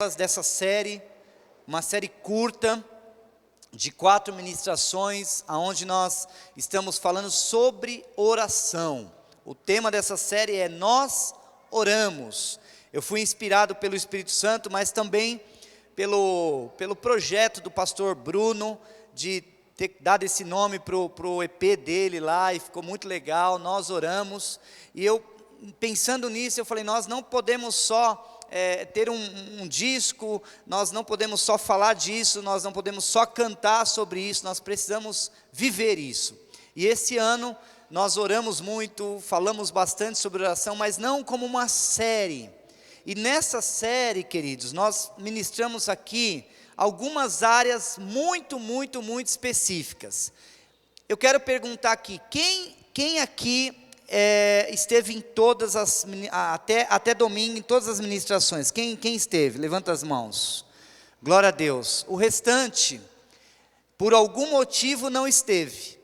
Dessa série, uma série curta de 4 ministrações, aonde nós estamos falando sobre oração. O tema dessa série é Nós Oramos. Eu fui inspirado pelo Espírito Santo, mas também pelo projeto do pastor Bruno, de ter dado esse nome para o EP dele lá, e ficou muito legal, Nós Oramos. E eu, pensando nisso, eu falei, nós não podemos só ter um disco, nós não podemos só falar disso, nós não podemos só cantar sobre isso, nós precisamos viver isso. E esse ano nós oramos muito, falamos bastante sobre oração, mas não como uma série. E nessa série, queridos, nós ministramos aqui algumas áreas muito específicas. Eu quero perguntar aqui, quem aqui esteve em todas as, até domingo, em todas as ministrações? Quem esteve? Levanta as mãos. Glória a Deus. O restante, por algum motivo, não esteve.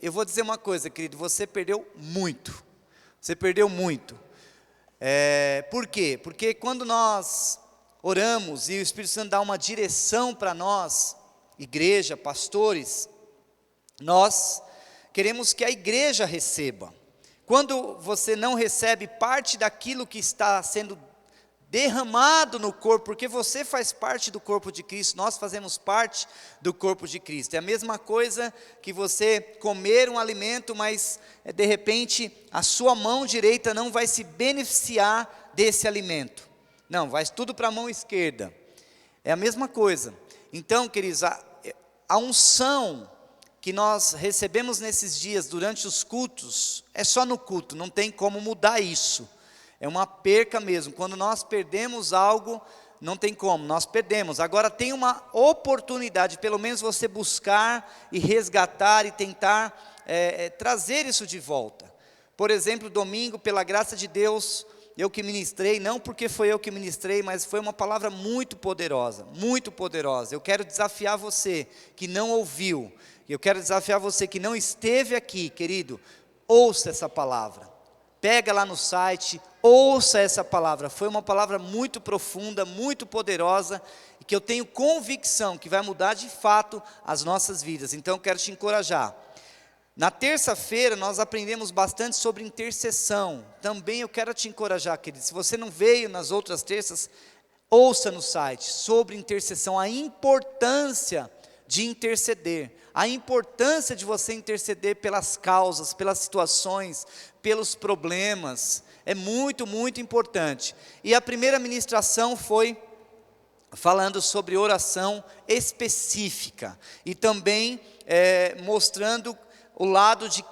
Eu vou dizer uma coisa, querido, você perdeu muito. Por quê? Porque quando nós oramos e o Espírito Santo dá uma direção para nós, igreja, pastores, nós queremos que a igreja receba. Quando você não recebe parte daquilo que está sendo derramado no corpo, porque você faz parte do corpo de Cristo, nós fazemos parte do corpo de Cristo. É a mesma coisa que você comer um alimento, mas de repente a sua mão direita não vai se beneficiar desse alimento. Não, vai tudo para a mão esquerda. É a mesma coisa. Então, queridos, a unção que nós recebemos nesses dias, durante os cultos, é só no culto, não tem como mudar isso, é uma perca mesmo. Quando nós perdemos algo, não tem como, nós perdemos. Agora tem uma oportunidade, pelo menos você buscar e resgatar e tentar trazer isso de volta. Por exemplo, domingo, pela graça de Deus, eu que ministrei, não porque foi eu que ministrei, mas foi uma palavra muito poderosa. Eu quero desafiar você que não ouviu, eu quero desafiar você que não esteve aqui, querido, ouça essa palavra, pega lá no site, ouça essa palavra. Foi uma palavra muito profunda, muito poderosa, e que eu tenho convicção que vai mudar de fato as nossas vidas. Então eu quero te encorajar. Na terça-feira nós aprendemos bastante sobre intercessão. Também eu quero te encorajar, querido, se você não veio nas outras terças, ouça no site sobre intercessão, a importância de interceder, a importância de você interceder pelas causas, pelas situações, pelos problemas, é muito importante. E a primeira ministração foi falando sobre oração específica, e também mostrando o lado de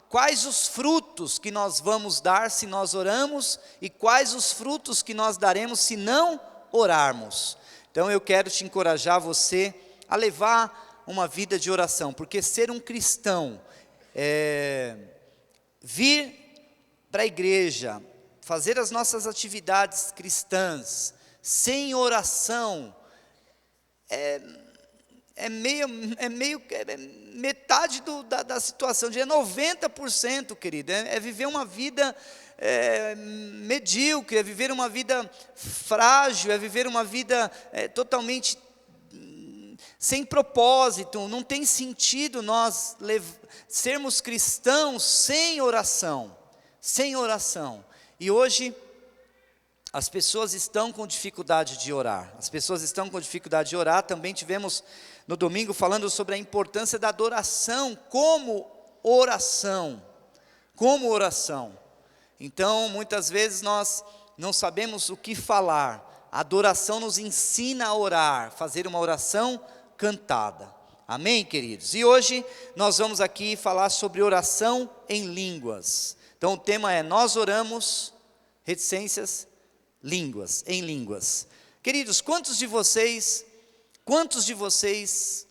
quais os frutos que nós vamos dar se nós oramos, e quais os frutos que nós daremos se não orarmos. Então eu quero te encorajar você a levar uma vida de oração, porque ser um cristão, vir para a igreja, fazer as nossas atividades cristãs, sem oração, metade da situação, de 90%, querido, é viver uma vida medíocre, é viver uma vida frágil, é viver uma vida totalmente sem propósito. Não tem sentido nós sermos cristãos sem oração. E hoje as pessoas estão com dificuldade de orar. Também tivemos no domingo falando sobre a importância da adoração como oração. Então, muitas vezes nós não sabemos o que falar. A adoração nos ensina a orar, fazer uma oração cantada. Amém, queridos? E hoje nós vamos aqui falar sobre oração em línguas. Então o tema é Nós Oramos, reticências, em línguas. Queridos, quantos de vocês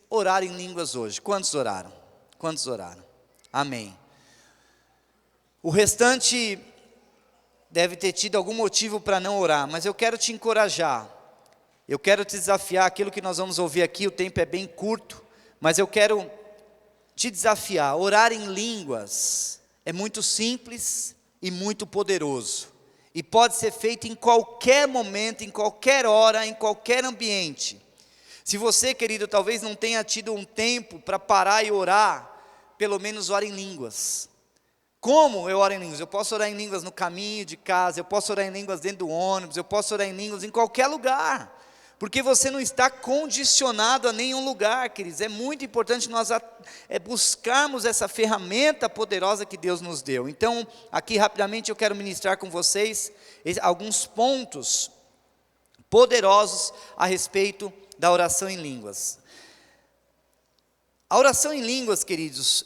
oraram em línguas hoje? Quantos oraram? Amém. O restante deve ter tido algum motivo para não orar, mas eu quero te encorajar, eu quero te desafiar. Aquilo que nós vamos ouvir aqui, o tempo é bem curto, mas eu quero te desafiar. Orar em línguas é muito simples e muito poderoso. e pode ser feito em qualquer momento, em qualquer hora, em qualquer ambiente. Se você, querido, talvez não tenha tido um tempo para parar e orar, pelo menos ore em línguas. Como eu oro em línguas? Eu posso orar em línguas no caminho de casa, eu posso orar em línguas dentro do ônibus, eu posso orar em línguas em qualquer lugar, porque você não está condicionado a nenhum lugar, queridos. É muito importante nós buscarmos essa ferramenta poderosa que Deus nos deu. Então, aqui rapidamente eu quero ministrar com vocês alguns pontos poderosos a respeito da oração em línguas. A oração em línguas, queridos,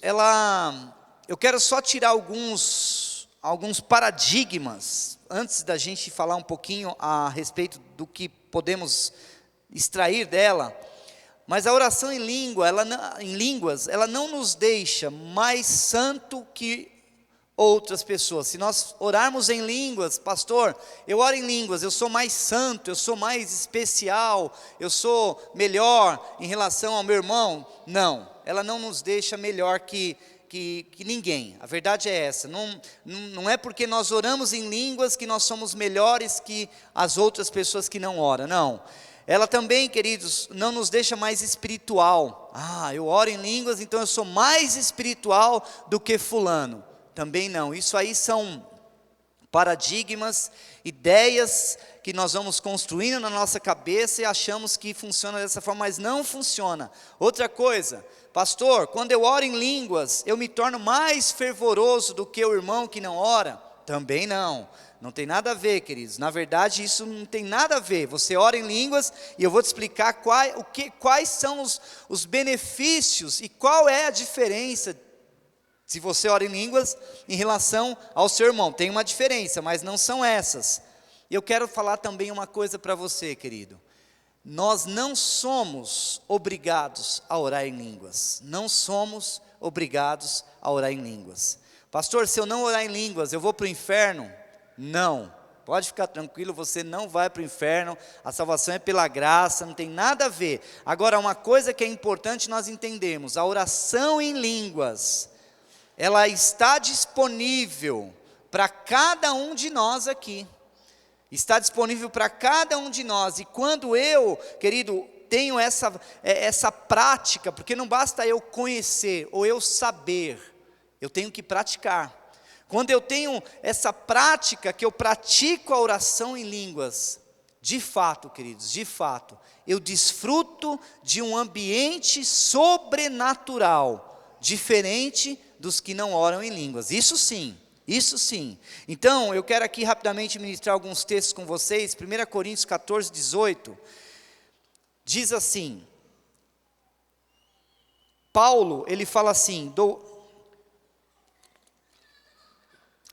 eu quero só tirar alguns paradigmas, antes da gente falar um pouquinho a respeito do que podemos extrair dela. Mas a oração em línguas, ela não nos deixa mais santo que outras pessoas. Se nós orarmos em línguas, pastor, eu oro em línguas, eu sou mais santo, eu sou mais especial, eu sou melhor em relação ao meu irmão. Não, ela não nos deixa melhor que ninguém. A verdade é essa. Não é porque nós oramos em línguas que nós somos melhores que as outras pessoas que não oram, não. Ela também, queridos, não nos deixa mais espiritual. Eu oro em línguas, então eu sou mais espiritual do que fulano. Também não. Isso aí são paradigmas, ideias que nós vamos construindo na nossa cabeça e achamos que funciona dessa forma, mas não funciona. Outra coisa, pastor, quando eu oro em línguas, eu me torno mais fervoroso do que o irmão que não ora? Também não. Não tem nada a ver, queridos. Na verdade, isso não tem nada a ver. Você ora em línguas e eu vou te explicar quais são os benefícios e qual é a diferença se você ora em línguas em relação ao seu irmão. Tem uma diferença, mas não são essas. E eu quero falar também uma coisa para você, querido. Nós não somos obrigados a orar em línguas. Não somos obrigados a orar em línguas. Pastor, se eu não orar em línguas, eu vou para o inferno? Não. Pode ficar tranquilo, você não vai para o inferno. A salvação é pela graça, não tem nada a ver. Agora, uma coisa que é importante nós entendermos: a oração em línguas, ela está disponível para cada um de nós aqui. Está disponível para cada um de nós. E quando eu, querido, tenho essa prática, porque não basta eu conhecer ou eu saber, eu tenho que praticar. Quando eu tenho essa prática, que eu pratico a oração em línguas, de fato, queridos, de fato, eu desfruto de um ambiente sobrenatural, diferente dos que não oram em línguas. Isso sim, isso sim. Então, eu quero aqui rapidamente ministrar alguns textos com vocês. 1 Coríntios 14, 18, diz assim, Paulo, ele fala assim: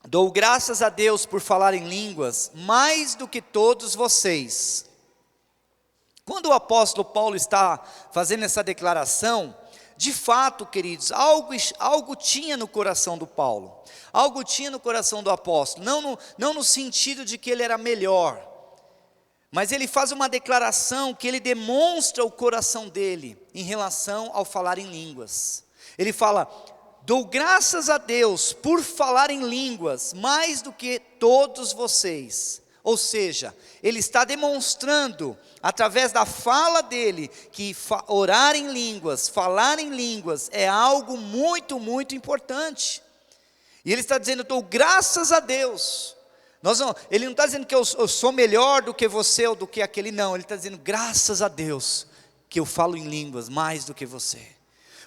Dou graças a Deus por falar em línguas, mais do que todos vocês. Quando o apóstolo Paulo está fazendo essa declaração, de fato, queridos, algo tinha no coração do Paulo, algo tinha no coração do apóstolo, não no sentido de que ele era melhor, mas ele faz uma declaração que ele demonstra o coração dele em relação ao falar em línguas. Ele fala: dou graças a Deus por falar em línguas, mais do que todos vocês. Ou seja, ele está demonstrando, através da fala dele, que orar em línguas, falar em línguas, é algo muito, muito importante. E ele está dizendo: dou graças a Deus. Ele não está dizendo que eu sou melhor do que você ou do que aquele, não. Ele está dizendo: graças a Deus, que eu falo em línguas mais do que você.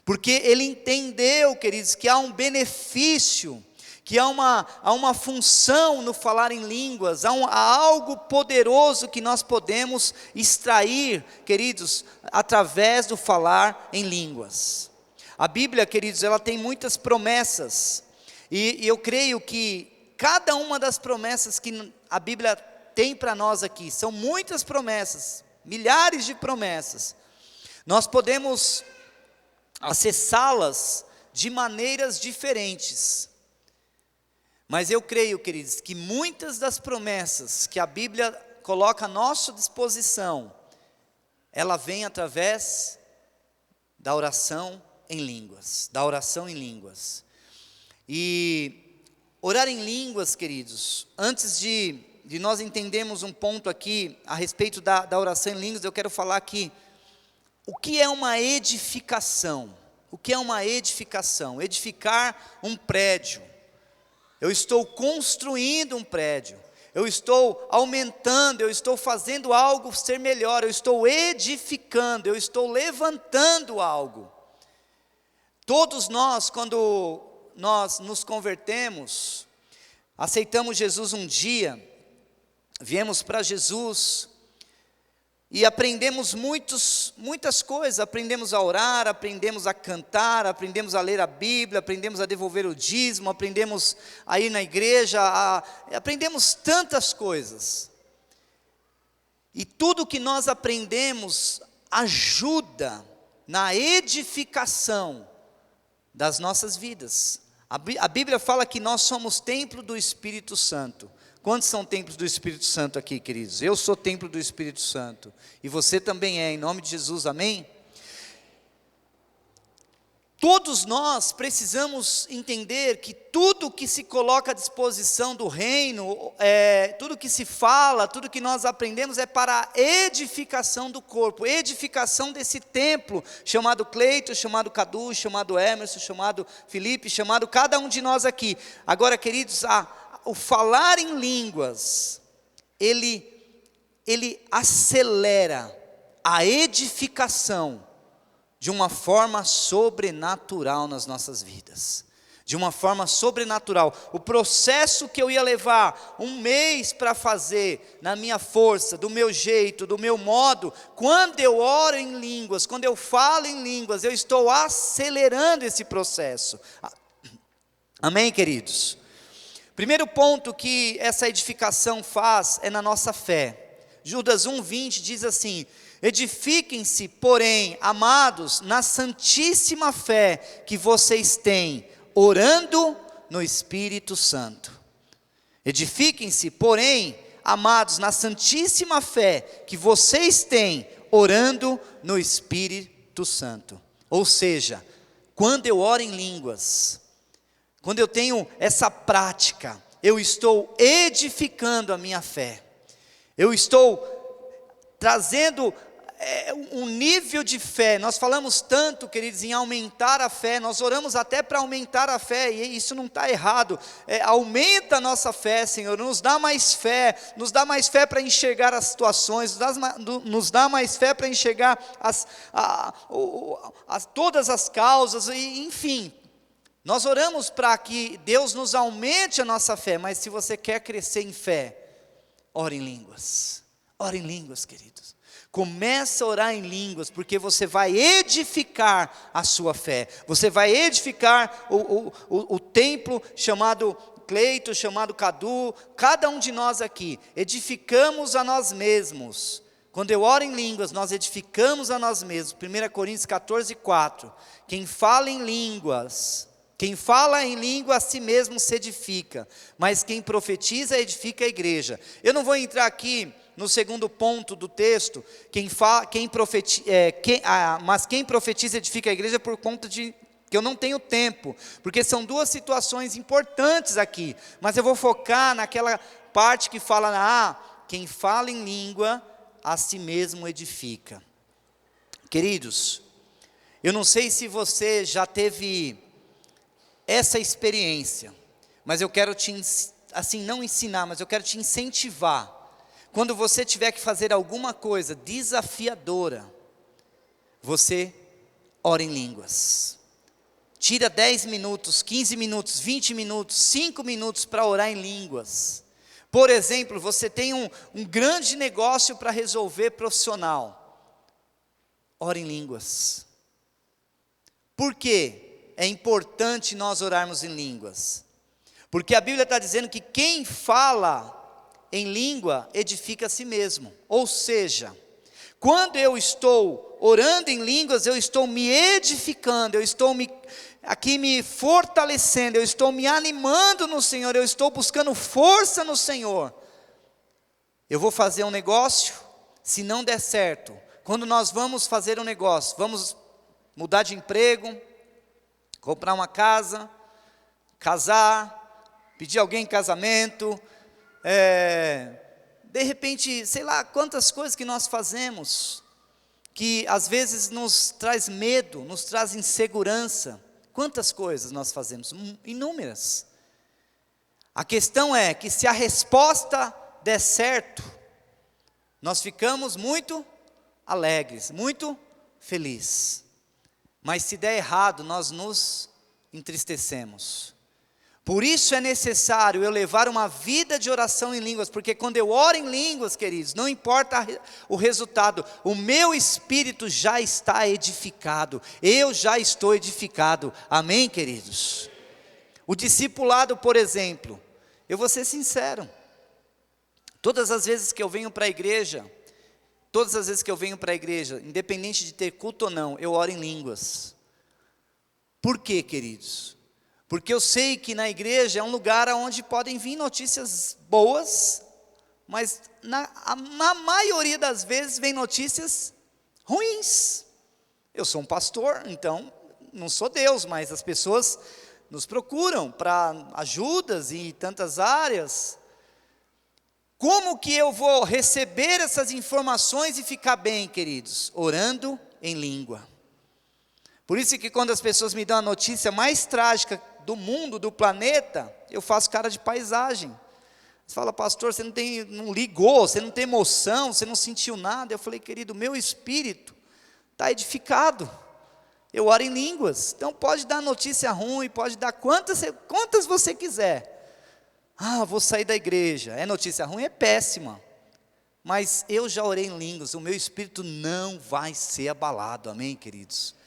Porque ele entendeu, queridos, que há um benefício, que há uma função no falar em línguas, há algo poderoso que nós podemos extrair, queridos, através do falar em línguas. A Bíblia, queridos, ela tem muitas promessas, e eu creio que cada uma das promessas que a Bíblia tem para nós aqui, são muitas promessas, milhares de promessas, nós podemos acessá-las de maneiras diferentes. Mas eu creio, queridos, que muitas das promessas que a Bíblia coloca à nossa disposição, ela vem através da oração em línguas, E orar em línguas, queridos, antes de de nós entendermos um ponto aqui a respeito da oração em línguas, eu quero falar aqui o que é uma edificação. O que é uma edificação? Edificar um prédio. Eu estou construindo um prédio. Eu estou aumentando, eu estou fazendo algo ser melhor, eu estou edificando, eu estou levantando algo. Todos nós, quando nós nos convertemos, aceitamos Jesus um dia, viemos para Jesus e aprendemos muitas coisas, aprendemos a orar, aprendemos a cantar, aprendemos a ler a Bíblia, aprendemos a devolver o dízimo, aprendemos a ir na igreja, aprendemos tantas coisas. E tudo que nós aprendemos ajuda na edificação das nossas vidas. A Bíblia fala que nós somos templo do Espírito Santo. Quantos são templos do Espírito Santo aqui, queridos? Eu sou templo do Espírito Santo. E você também é, em nome de Jesus, amém? Todos nós precisamos entender que tudo que se coloca à disposição do reino, tudo que se fala, tudo que nós aprendemos é para a edificação do corpo, edificação desse templo, chamado Cleito, chamado Cadu, chamado Emerson, chamado Felipe, chamado cada um de nós aqui. Agora, queridos, o falar em línguas, ele acelera a edificação de uma forma sobrenatural nas nossas vidas. De uma forma sobrenatural. O processo que eu ia levar um mês para fazer, na minha força, do meu jeito, do meu modo, quando eu oro em línguas, quando eu falo em línguas, eu estou acelerando esse processo. Amém, queridos? Primeiro ponto que essa edificação faz é na nossa fé. Judas 1:20 diz assim: edifiquem-se, porém, amados, na santíssima fé que vocês têm, orando no Espírito Santo. Edifiquem-se, porém, amados, na santíssima fé que vocês têm, orando no Espírito Santo. Ou seja, quando eu oro em línguas, quando eu tenho essa prática, eu estou edificando a minha fé. Eu estou trazendo um nível de fé. Nós falamos tanto, queridos, em aumentar a fé. Nós oramos até para aumentar a fé, e isso não está errado. Aumenta a nossa fé, Senhor, nos dá mais fé para enxergar as situações, nos dá mais fé para enxergar todas as causas, enfim. Nós oramos para que Deus nos aumente a nossa fé, mas se você quer crescer em fé, ore em línguas. Ore em línguas, queridos. Começa a orar em línguas, porque você vai edificar a sua fé. Você vai edificar o templo chamado Cleito, chamado Cadu, cada um de nós aqui. Edificamos a nós mesmos. Quando eu oro em línguas, nós edificamos a nós mesmos. 1 Coríntios 14:4. Quem fala em línguas a si mesmo se edifica, mas quem profetiza edifica a igreja. Eu não vou entrar aqui no segundo ponto do texto, mas quem profetiza edifica a igreja, por conta de que eu não tenho tempo, porque são duas situações importantes aqui, mas eu vou focar naquela parte que fala, quem fala em língua a si mesmo edifica. Queridos, eu não sei se você já teve essa experiência, mas eu quero não ensinar, mas eu quero te incentivar. Quando você tiver que fazer alguma coisa desafiadora, você ora em línguas. Tira 10 minutos, 15 minutos, 20 minutos, 5 minutos para orar em línguas. Por exemplo, você tem um grande negócio para resolver profissional. Ora em línguas. Por quê? É importante nós orarmos em línguas. Porque a Bíblia está dizendo que quem fala em língua edifica a si mesmo. Ou seja, quando eu estou orando em línguas, eu estou me edificando, eu estou me fortalecendo, eu estou me animando no Senhor, eu estou buscando força no Senhor. Eu vou fazer um negócio, se não der certo, quando nós vamos fazer um negócio, vamos mudar de emprego, comprar uma casa, casar, pedir alguém em casamento, De repente, sei lá, quantas coisas que nós fazemos, que às vezes nos traz medo, nos traz insegurança. Quantas coisas nós fazemos? Inúmeras. A questão é que se a resposta der certo, nós ficamos muito alegres, muito felizes. Mas se der errado, nós nos entristecemos. Por isso é necessário eu levar uma vida de oração em línguas, porque quando eu oro em línguas, queridos, não importa o resultado, o meu espírito já está edificado, eu já estou edificado, amém, queridos? O discipulado, por exemplo, eu vou ser sincero, todas as vezes que eu venho para a igreja, independente de ter culto ou não, eu oro em línguas. Por quê, queridos? Porque eu sei que na igreja é um lugar onde podem vir notícias boas, mas na maioria das vezes vem notícias ruins. Eu sou um pastor, então não sou Deus, mas as pessoas nos procuram para ajudas em tantas áreas. Como que eu vou receber essas informações e ficar bem, queridos? Orando em língua. Por isso que quando as pessoas me dão a notícia mais trágica do mundo, do planeta, eu faço cara de paisagem. Você fala, pastor, você não ligou, você não tem emoção, você não sentiu nada. Eu falei, querido, meu espírito está edificado. Eu oro em línguas. Então pode dar notícia ruim, pode dar quantas você quiser. Vou sair da igreja. É notícia ruim? É péssima. Mas eu já orei em línguas, o meu espírito não vai ser abalado. Amém, queridos?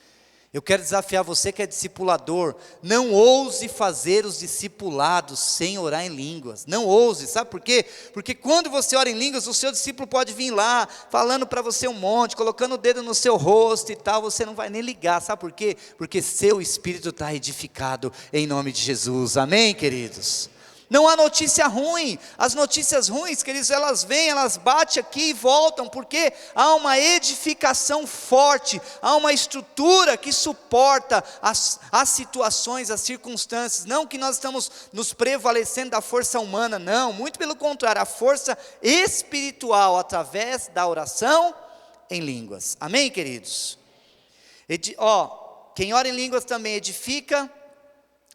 Eu quero desafiar você que é discipulador, não ouse fazer os discipulados sem orar em línguas, não ouse, sabe por quê? Porque quando você ora em línguas, o seu discípulo pode vir lá, falando para você um monte, colocando o dedo no seu rosto e tal, você não vai nem ligar, sabe por quê? Porque seu espírito está edificado em nome de Jesus, amém, queridos? Não há notícia ruim, as notícias ruins, queridos, elas vêm, elas batem aqui e voltam, porque há uma edificação forte, há uma estrutura que suporta as situações, as circunstâncias, não que nós estamos nos prevalecendo da força humana, não, muito pelo contrário, a força espiritual, através da oração em línguas, amém, queridos? Quem ora em línguas também edifica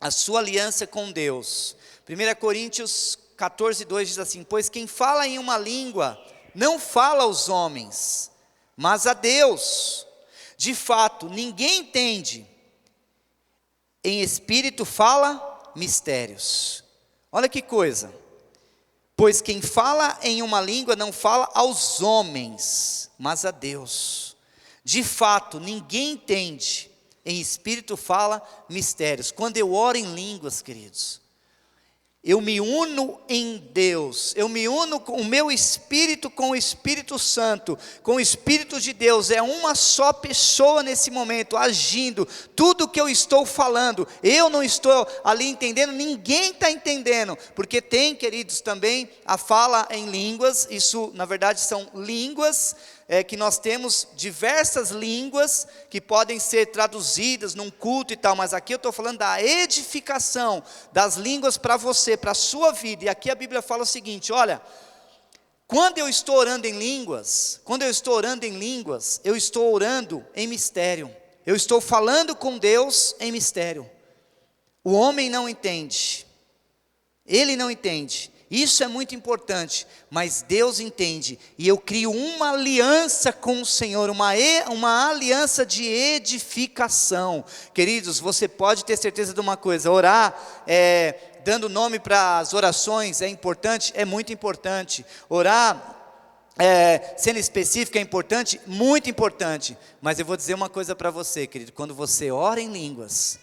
a sua aliança com Deus. 1 Coríntios 14, 2 diz assim, pois quem fala em uma língua, não fala aos homens, mas a Deus. De fato, ninguém entende, em espírito fala mistérios. Olha que coisa, pois quem fala em uma língua, não fala aos homens, mas a Deus. De fato, ninguém entende, em espírito fala mistérios. Quando eu oro em línguas, queridos, eu me uno em Deus, eu me uno com o meu espírito com o Espírito Santo, com o Espírito de Deus, é uma só pessoa nesse momento, agindo, tudo que eu estou falando, eu não estou ali entendendo, ninguém está entendendo, porque tem, queridos, também a fala em línguas, isso na verdade são línguas, que nós temos diversas línguas que podem ser traduzidas num culto e tal, mas aqui eu estou falando da edificação das línguas para você, para a sua vida, e aqui a Bíblia fala o seguinte, olha, quando eu estou orando em línguas, eu estou orando em mistério, eu estou falando com Deus em mistério, o homem não entende, ele não entende, isso é muito importante, mas Deus entende, e eu crio uma aliança com o Senhor, uma aliança de edificação. Queridos, você pode ter certeza de uma coisa, orar, dando nome para as orações é importante, é muito importante, orar, sendo específico é importante, muito importante, mas eu vou dizer uma coisa para você, querido, quando você ora em línguas,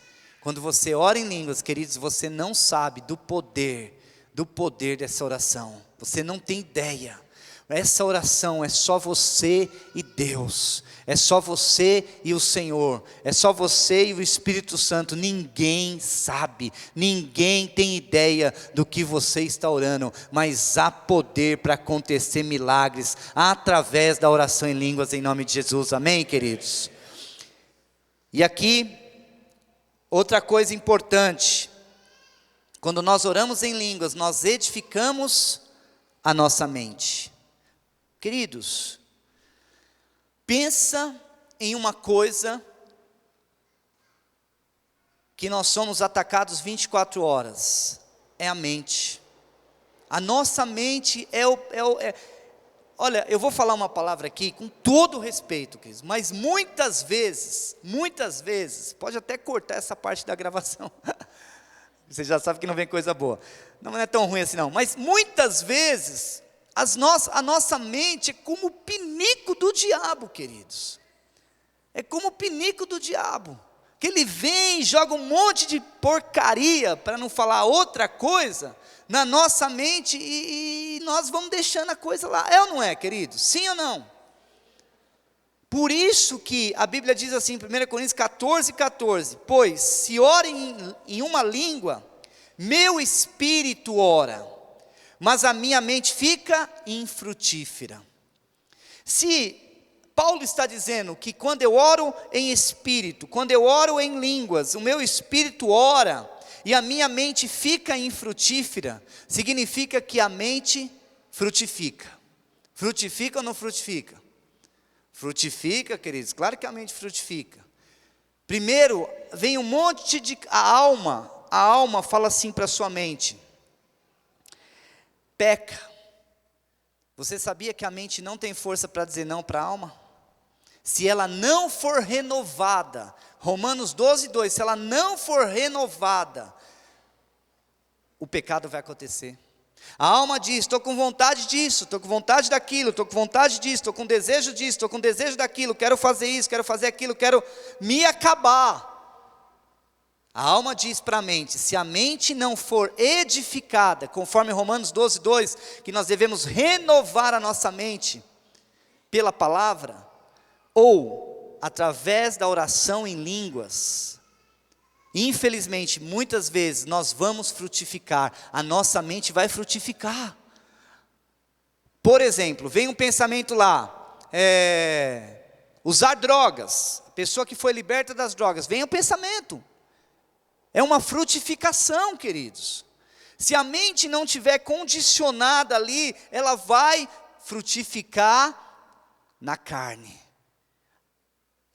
queridos, você não sabe do poder dessa oração, você não tem ideia, essa oração é só você e Deus, é só você e o Senhor, é só você e o Espírito Santo, ninguém sabe, ninguém tem ideia do que você está orando, mas há poder para acontecer milagres, através da oração em línguas, em nome de Jesus, amém, queridos? E aqui, outra coisa importante, quando nós oramos em línguas, nós edificamos a nossa mente. Queridos, pensa em uma coisa que nós somos atacados 24 horas, é a mente. A nossa mente olha, eu vou falar uma palavra aqui com todo respeito, queridos, mas muitas vezes, pode até cortar essa parte da gravação, você já sabe que não vem coisa boa, não é tão ruim assim não, mas muitas vezes, a nossa mente é como o pinico do diabo, queridos, é como o pinico do diabo, que ele vem e joga um monte de porcaria, para não falar outra coisa, na nossa mente, e nós vamos deixando a coisa lá, é ou não é, queridos? Sim ou não? Por isso que a Bíblia diz assim, 1 Coríntios 14, pois se orem em uma língua, meu espírito ora, mas a minha mente fica infrutífera. Se Paulo está dizendo que quando eu oro em espírito, quando eu oro em línguas, o meu espírito ora, e a minha mente fica infrutífera, significa que a mente frutifica. Frutifica ou não frutifica? Frutifica, queridos, claro que a mente frutifica. Primeiro, vem um monte de... A alma fala assim para a sua mente: peca. Você sabia que a mente não tem força para dizer não para a alma? Se ela não for renovada, Romanos 12:2, se ela não for renovada, o pecado vai acontecer. A alma diz: estou com vontade disso, estou com vontade daquilo, estou com vontade disso, estou com desejo disso, estou com desejo daquilo, quero fazer isso, quero fazer aquilo, quero me acabar. A alma diz para a mente: se a mente não for edificada, conforme Romanos 12:2, que nós devemos renovar a nossa mente pela palavra, ou através da oração em línguas, infelizmente, muitas vezes nós vamos frutificar, a nossa mente vai frutificar. Por exemplo, vem um pensamento lá, usar drogas, a pessoa que foi liberta das drogas, vem o pensamento, é uma frutificação, queridos. Se a mente não tiver condicionada ali, ela vai frutificar na carne.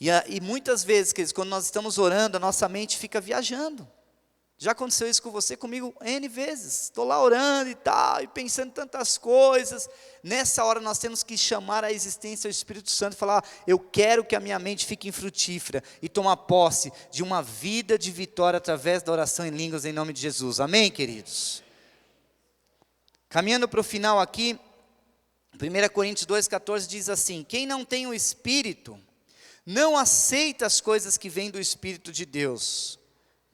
E muitas vezes, queridos, quando nós estamos orando, a nossa mente fica viajando. Já aconteceu isso com você, comigo, N vezes. Estou lá orando e tal, e pensando em tantas coisas. Nessa hora nós temos que chamar à existência o Espírito Santo e falar: eu quero que a minha mente fique infrutífera, e tomar posse de uma vida de vitória através da oração em línguas, em nome de Jesus. Amém, queridos? Caminhando para o final aqui, 1 Coríntios 2,14 diz assim: quem não tem o Espírito não aceita as coisas que vêm do Espírito de Deus,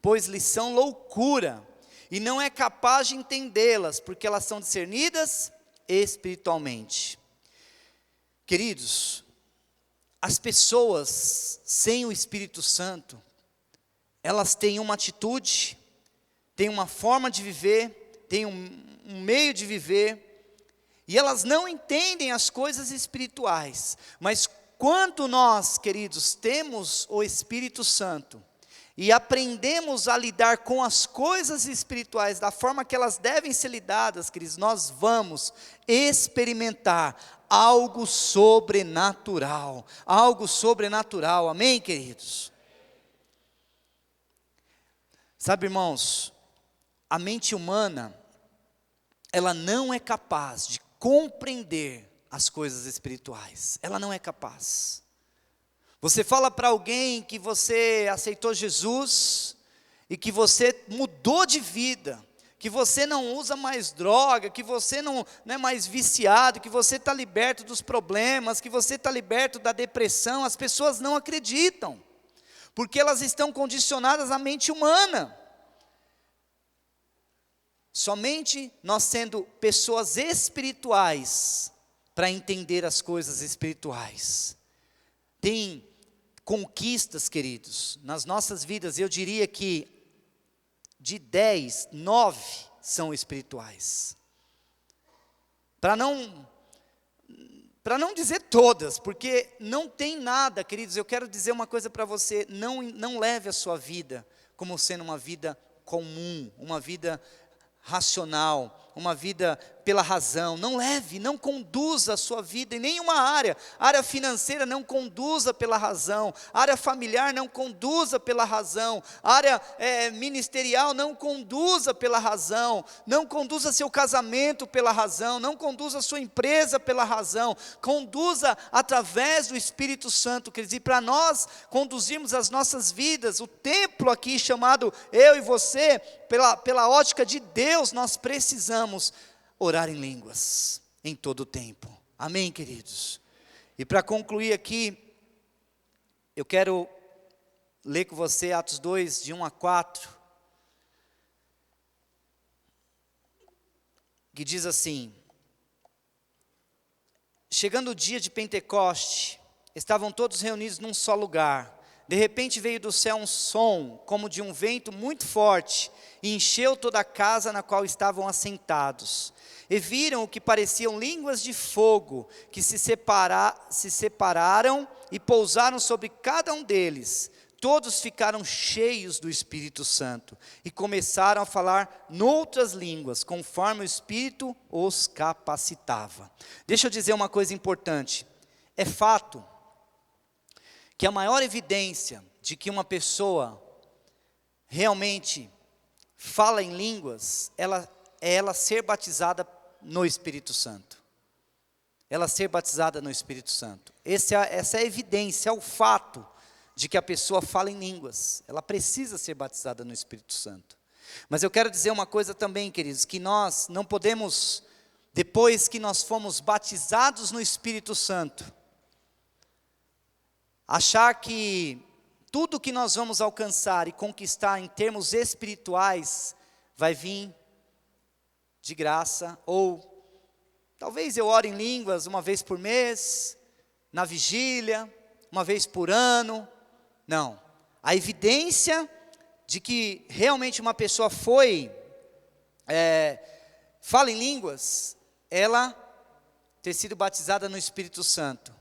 pois lhes são loucura, e não é capaz de entendê-las, porque elas são discernidas espiritualmente. Queridos, as pessoas sem o Espírito Santo, elas têm uma atitude, têm uma forma de viver, têm um meio de viver, e elas não entendem as coisas espirituais, mas quando nós, queridos, temos o Espírito Santo e aprendemos a lidar com as coisas espirituais da forma que elas devem ser lidadas, queridos, nós vamos experimentar algo sobrenatural, amém, queridos? Sabe, irmãos, a mente humana, ela não é capaz de compreender as coisas espirituais, ela não é capaz. Você fala para alguém que você aceitou Jesus, e que você mudou de vida, que você não usa mais droga, que você não é mais viciado, que você está liberto dos problemas, que você está liberto da depressão, as pessoas não acreditam, porque elas estão condicionadas à mente humana. Somente nós sendo pessoas espirituais, para entender as coisas espirituais. Tem conquistas, queridos, nas nossas vidas, eu diria que de 10, 9 são espirituais. Para não dizer todas, porque não tem nada, queridos, eu quero dizer uma coisa para você: não leve a sua vida como sendo uma vida comum, uma vida racional, uma vida pela razão. Não conduza a sua vida em nenhuma área. Área financeira, não conduza pela razão. Área familiar, não conduza pela razão. Área ministerial, não conduza pela razão. Não conduza seu casamento pela razão. Não conduza sua empresa pela razão. Conduza através do Espírito Santo, quer dizer, para nós conduzirmos as nossas vidas, o templo aqui chamado eu e você, pela ótica de Deus, nós precisamos orar em línguas, em todo o tempo, amém, queridos? E para concluir aqui, eu quero ler com você Atos 2, de 1 a 4, que diz assim: chegando o dia de Pentecoste, estavam todos reunidos num só lugar. De repente veio do céu um som, como de um vento muito forte, e encheu toda a casa na qual estavam assentados. E viram o que pareciam línguas de fogo, que se separaram e pousaram sobre cada um deles. Todos ficaram cheios do Espírito Santo, e começaram a falar noutras línguas, conforme o Espírito os capacitava. Deixa eu dizer uma coisa importante. É fato que a maior evidência de que uma pessoa realmente fala em línguas, é ela ser batizada no Espírito Santo. Ela ser batizada no Espírito Santo. Essa é a evidência, é o fato de que a pessoa fala em línguas. Ela precisa ser batizada no Espírito Santo. Mas eu quero dizer uma coisa também, queridos, que nós não podemos, depois que nós fomos batizados no Espírito Santo, achar que tudo que nós vamos alcançar e conquistar em termos espirituais vai vir de graça, ou talvez eu ore em línguas uma vez por mês, na vigília, uma vez por ano. Não, a evidência de que realmente uma pessoa fala em línguas, ela ter sido batizada no Espírito Santo.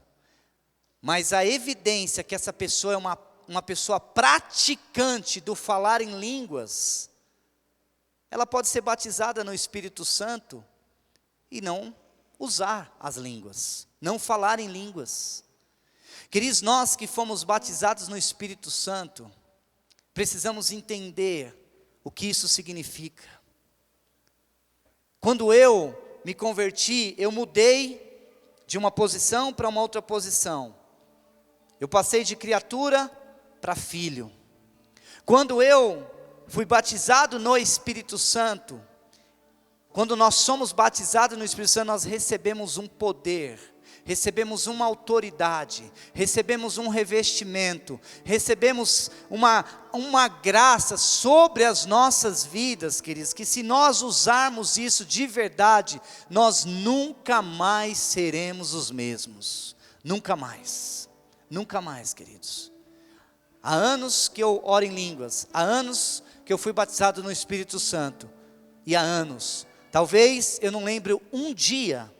Mas a evidência que essa pessoa é uma pessoa praticante do falar em línguas, ela pode ser batizada no Espírito Santo e não usar as línguas, não falar em línguas. Queridos, nós que fomos batizados no Espírito Santo, precisamos entender o que isso significa. Quando eu me converti, eu mudei de uma posição para uma outra posição. Eu passei de criatura para filho. Quando eu fui batizado no Espírito Santo, quando nós somos batizados no Espírito Santo, nós recebemos um poder, recebemos uma autoridade, recebemos um revestimento, recebemos uma graça sobre as nossas vidas, queridos, que se nós usarmos isso de verdade, nós nunca mais seremos os mesmos, nunca mais, queridos. Há anos que eu oro em línguas, há anos que eu fui batizado no Espírito Santo, e há anos, talvez eu não lembre um dia,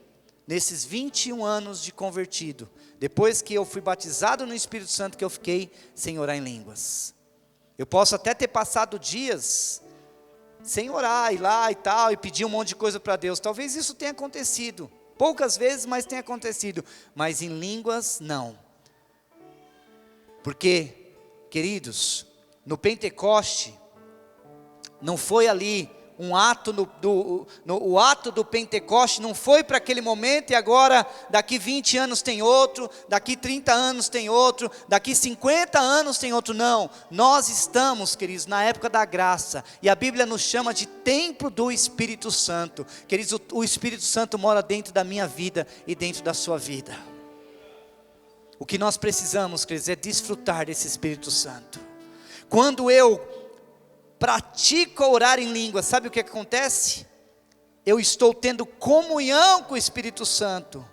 nesses 21 anos de convertido, depois que eu fui batizado no Espírito Santo, que eu fiquei sem orar em línguas. Eu posso até ter passado dias sem orar, ir lá e tal, e pedir um monte de coisa para Deus, talvez isso tenha acontecido, poucas vezes, mas tenha acontecido, mas em línguas não, porque, queridos, no Pentecoste, não foi ali um ato, o ato do Pentecoste não foi para aquele momento e agora daqui 20 anos tem outro, daqui 30 anos tem outro, daqui 50 anos tem outro, não, nós estamos, queridos, na época da graça, e a Bíblia nos chama de templo do Espírito Santo, queridos, o Espírito Santo mora dentro da minha vida e dentro da sua vida. O que nós precisamos, queridos, é desfrutar desse Espírito Santo. Quando eu pratico orar em línguas, sabe o que acontece? Eu estou tendo comunhão com o Espírito Santo,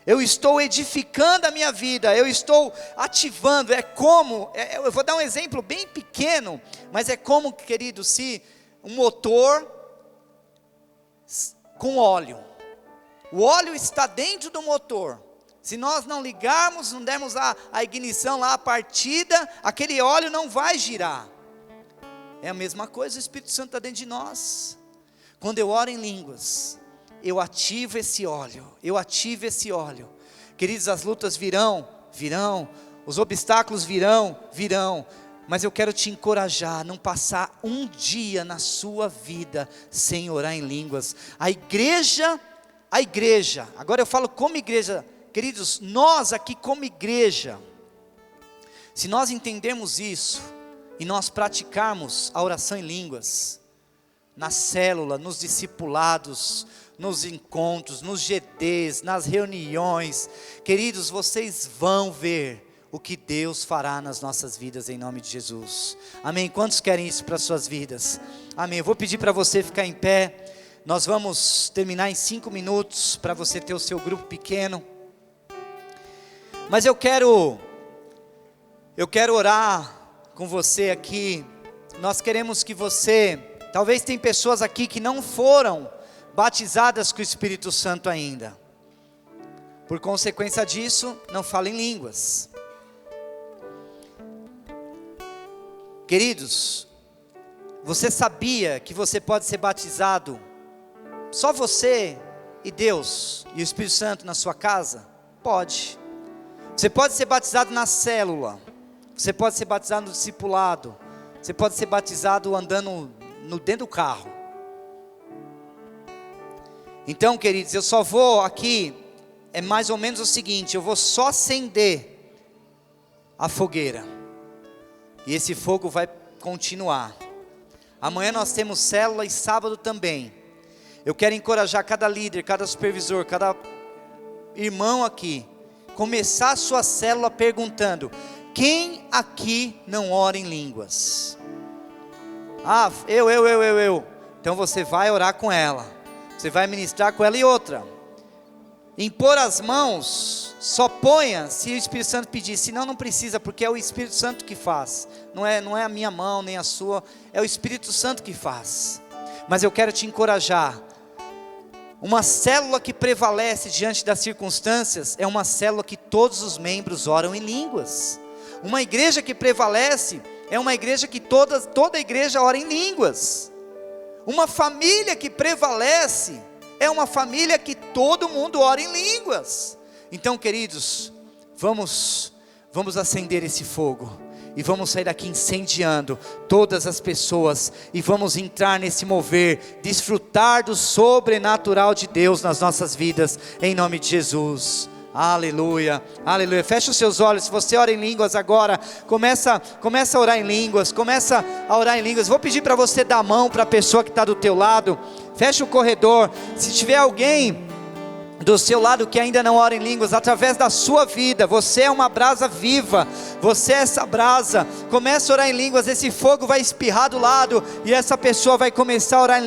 eu estou edificando a minha vida, eu estou ativando, eu vou dar um exemplo bem pequeno, mas é como, querido, se um motor com óleo, o óleo está dentro do motor, se nós não ligarmos, não dermos a ignição lá, a partida, aquele óleo não vai girar. É a mesma coisa, o Espírito Santo está dentro de nós. Quando eu oro em línguas, eu ativo esse óleo, Queridos, as lutas virão, os obstáculos virão, mas eu quero te encorajar a não passar um dia na sua vida sem orar em línguas. A igreja, agora eu falo como igreja, queridos, nós aqui como igreja, se nós entendermos isso, e nós praticarmos a oração em línguas, na célula, nos discipulados, nos encontros, nos GDs, nas reuniões, queridos, vocês vão ver o que Deus fará nas nossas vidas em nome de Jesus, amém? Quantos querem isso para as suas vidas? Amém? Eu vou pedir para você ficar em pé, nós vamos terminar em 5 minutos, para você ter o seu grupo pequeno, mas eu quero orar com você aqui. Nós queremos que você, talvez tem pessoas aqui que não foram batizadas com o Espírito Santo ainda, por consequência disso, não fala em línguas. Queridos, você sabia que você pode ser batizado, só você e Deus, e o Espírito Santo na sua casa? Pode. Você pode ser batizado na célula, você pode ser batizado no discipulado, você pode ser batizado andando dentro do carro. Então, queridos, eu só vou aqui, é mais ou menos o seguinte, eu vou só acender a fogueira, e esse fogo vai continuar. Amanhã nós temos célula e sábado também. Eu quero encorajar cada líder, cada supervisor, cada irmão aqui, começar a sua célula perguntando: quem aqui não ora em línguas? Ah, eu. Então você vai orar com ela, você vai ministrar com ela. E outra, impor as mãos, só ponha se o Espírito Santo pedir, senão não precisa, porque é o Espírito Santo que faz, não é a minha mão, nem a sua, é o Espírito Santo que faz. Mas eu quero te encorajar, uma célula que prevalece diante das circunstâncias, é uma célula que todos os membros oram em línguas. Uma igreja que prevalece, é uma igreja que toda a igreja ora em línguas. Uma família que prevalece, é uma família que todo mundo ora em línguas. Então, queridos, vamos acender esse fogo, e vamos sair daqui incendiando todas as pessoas, e vamos entrar nesse mover, desfrutar do sobrenatural de Deus nas nossas vidas, em nome de Jesus. Aleluia, aleluia. Fecha os seus olhos. Se você ora em línguas agora, começa a orar em línguas, Vou pedir para você dar a mão para a pessoa que está do teu lado. Fecha o corredor. Se tiver alguém do seu lado que ainda não ora em línguas, através da sua vida, você é uma brasa viva, você é essa brasa. Começa a orar em línguas, esse fogo vai espirrar do lado, e essa pessoa vai começar a orar em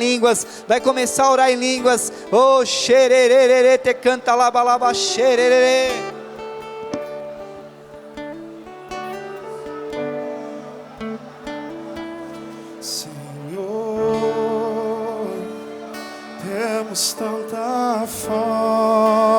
línguas, oh, xerererê, te canta labalaba, xerererê. Senhor, temos tanta fome